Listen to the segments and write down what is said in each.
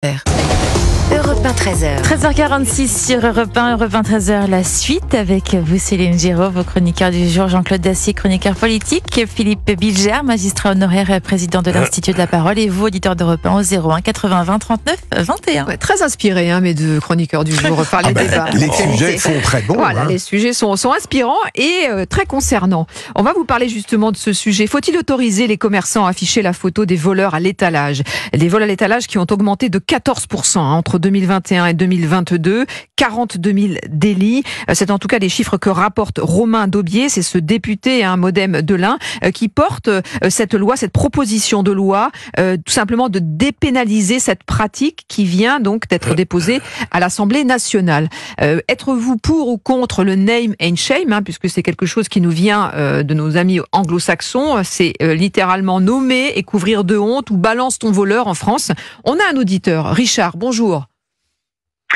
Europe 1 13h. 13h46 sur Europe 1, Europe 1 13h, la suite avec vous Céline Giraud, vos chroniqueurs du jour, Jean-Claude Dacier, chroniqueur politique, Philippe Bilger, magistrat honoraire, président de l'Institut de la Parole, et vous, auditeur d'Europe 1 au 01 80 20 39 21. Ouais, très inspiré, mes deux chroniqueurs du jour par les débats. Les sujets sont très bons. Voilà, les sujets sont inspirants et très concernants. On va vous parler justement de ce sujet. Faut-il autoriser les commerçants à afficher la photo des voleurs à l'étalage? Des vols à l'étalage qui ont augmenté de 14% entre 2021 et 2022, 42 000 délits. C'est en tout cas les chiffres que rapporte Romain Daubier, c'est ce député modem de l'Ain qui porte cette loi, cette proposition de loi, tout simplement de dépénaliser cette pratique qui vient donc d'être déposée à l'Assemblée nationale. Êtes-vous pour ou contre le name and shame, puisque c'est quelque chose qui nous vient de nos amis anglo-saxons, c'est littéralement nommer et couvrir de honte ou balance ton voleur en France. On a un auditeur, Richard, bonjour.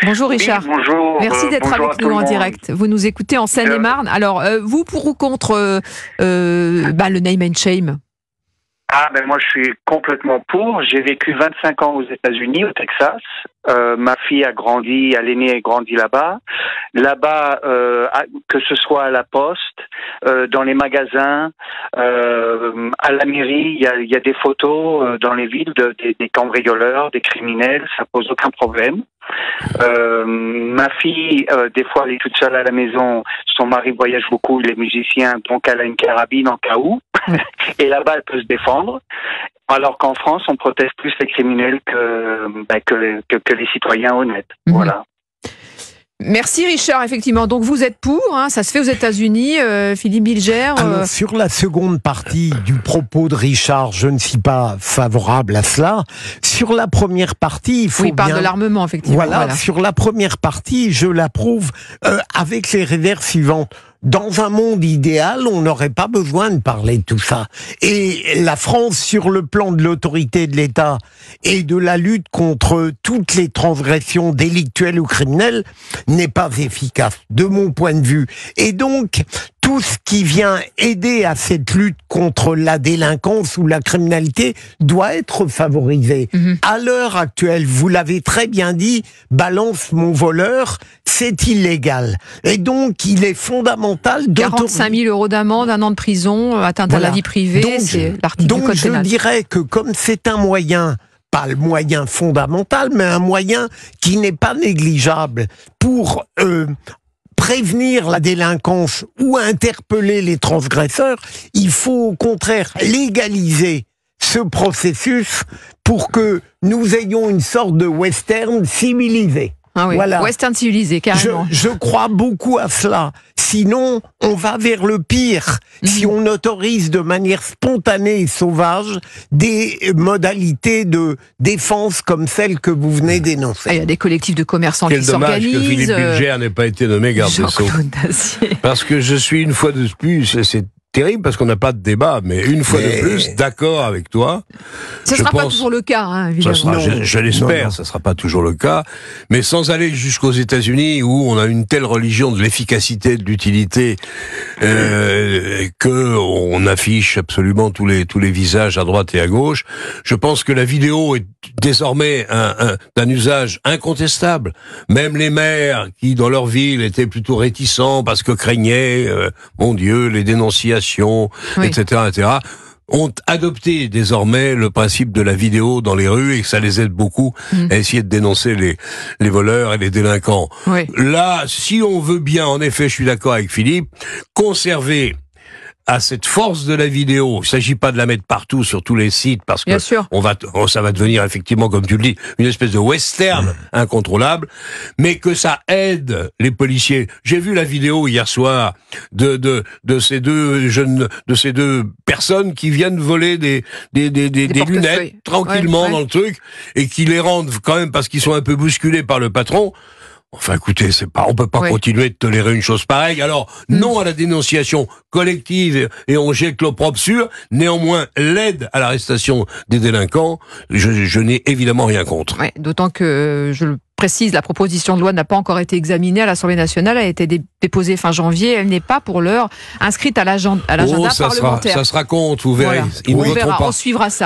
Bonjour Richard. Oui, bonjour. Merci d'être avec nous en direct. Vous nous écoutez en Seine-et-Marne. Alors, vous pour ou contre le name and shame? Moi je suis complètement pour. J'ai vécu 25 ans aux États-Unis, au Texas. Ma fille a grandi, l'aînée a grandi là-bas. Là-bas, que ce soit à la poste, dans les magasins, à la mairie, il y a des photos dans les villes des cambrioleurs, des criminels. Ça pose aucun problème. Ma fille, des fois, elle est toute seule à la maison. Son mari voyage beaucoup, il est musicien, donc elle a une carabine en cas où. Et là-bas, elle peut se défendre. Alors qu'en France, on protège plus les criminels que les citoyens honnêtes. Voilà. Merci Richard, effectivement. Donc vous êtes pour, ça se fait aux États-Unis, Philippe Bilger. Alors, sur la seconde partie du propos de Richard, je ne suis pas favorable à cela. Sur la première partie, il faut il parle de l'armement, effectivement. Voilà, sur la première partie, je l'approuve avec les réserves suivantes. Dans un monde idéal, on n'aurait pas besoin de parler de tout ça. Et la France, sur le plan de l'autorité de l'État et de la lutte contre toutes les transgressions délictuelles ou criminelles, n'est pas efficace, de mon point de vue. Et donc, tout ce qui vient aider à cette lutte contre la délinquance ou la criminalité doit être favorisé. À l'heure actuelle, vous l'avez très bien dit, balance mon voleur, c'est illégal. Et donc, il est fondamental de 45 000 € d'amende, 1 an de prison, atteinte à la vie privée, c'est l'article du code pénal. Donc, je dirais que comme c'est un moyen, pas le moyen fondamental, mais un moyen qui n'est pas négligeable pour prévenir la délinquance ou interpeller les transgresseurs, il faut au contraire légaliser ce processus pour que nous ayons une sorte de western civilisé. Ah oui, voilà. Western civilisé, carrément. Je crois beaucoup à cela. Sinon, on va vers le pire. Si on autorise de manière spontanée et sauvage des modalités de défense comme celles que vous venez d'énoncer. Il y a des collectifs de commerçants qui s'organisent. Quel dommage que Philippe Bilger n'ait pas été nommé garde des Sceaux. Parce que je suis une fois de plus, c'est terrible parce qu'on n'a pas de débat, mais une fois de plus, d'accord avec toi. Ce ne sera pas toujours le cas, évidemment. Je l'espère, ça ne sera pas toujours le cas. Mais sans aller jusqu'aux États-Unis où on a une telle religion de l'efficacité, de l'utilité, que on affiche absolument tous les visages à droite et à gauche, je pense que la vidéo est désormais d'un usage incontestable. Même les maires qui, dans leur ville, étaient plutôt réticents parce que craignaient, mon Dieu, les dénonciations, etc., ont adopté désormais le principe de la vidéo dans les rues et que ça les aide beaucoup à essayer de dénoncer les voleurs et les délinquants. Là, si on veut bien, en effet, je suis d'accord avec Philippe, conserver à cette force de la vidéo, il s'agit pas de la mettre partout sur tous les sites parce que ça va devenir effectivement, comme tu le dis, une espèce de western incontrôlable, mais que ça aide les policiers. J'ai vu la vidéo hier soir de ces deux personnes qui viennent voler des lunettes tranquillement dans le truc et qui les rendent quand même parce qu'ils sont un peu bousculés par le patron. Enfin, écoutez, on peut pas continuer de tolérer une chose pareille. Alors, non à la dénonciation collective et on jette l'opprobre sur. Néanmoins, l'aide à l'arrestation des délinquants, je n'ai évidemment rien contre. D'autant que, je le précise, la proposition de loi n'a pas encore été examinée à l'Assemblée nationale. Elle a été déposée fin janvier. Elle n'est pas, pour l'heure, inscrite à l'agenda parlementaire. Ça sera contre, vous verrez. On verra, on suivra ça.